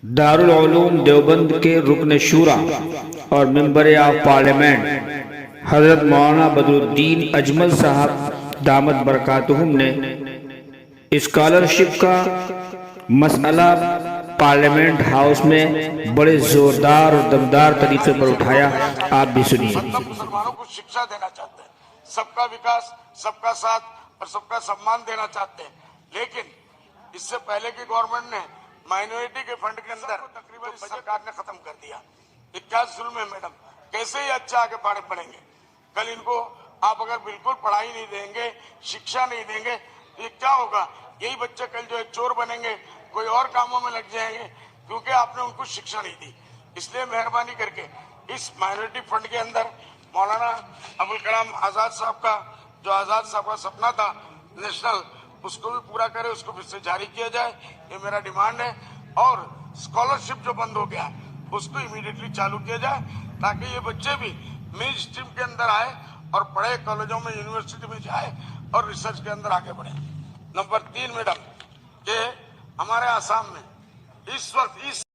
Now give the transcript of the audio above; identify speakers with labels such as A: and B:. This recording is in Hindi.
A: दारुल उलूम देवबंद के रुकन शूरा और मेंबर ऑफ पार्लियामेंट हजरत मौलाना बदरुद्दीन अजमल साहब दामद बरकातुहुम ने स्कॉलरशिप का मसला पार्लियामेंट हाउस में बड़े जोरदार और दमदार तरीके पर उठाया। आप भी सुनिए।
B: मुसलमानों को शिक्षा देना चाहते हैं, सबका विकास, सबका साथ और सबका सम्मान देना चाहते हैं, लेकिन इससे पहले की गवर्नमेंट ने माइनॉरिटी के फंड के अंदर तकरीबन सरकार ने खत्म कर दिया। ये क्या जुल्म है मैडम, कैसे ही अच्छा आगे बढ़ेंगे। कल इनको आप अगर बिल्कुल पढ़ाई नहीं देंगे, शिक्षा नहीं देंगे, तो ये क्या होगा। यही बच्चे कल जो है चोर बनेंगे, कोई और कामों में लग जाएंगे, क्योंकि आपने उनको शिक्षा नहीं दी। इसलिए मेहरबानी करके इस माइनॉरिटी फंड के अंदर मौलाना अबुल कलाम आजाद साहब का जो आजाद साहब का सपना था नेशनल, उसको भी पूरा करे, उसको फिर से जारी किया जाए, ये मेरा डिमांड है। और स्कॉलरशिप जो बंद हो गया उसको इमीडिएटली चालू किया जाए, ताकि ये बच्चे भी मेन स्ट्रीम के अंदर आए और पढ़े, कॉलेजों में, यूनिवर्सिटी में जाए और रिसर्च के अंदर आगे बढ़े। नंबर 3 मैडम, ये हमारे आसाम में इस वक्त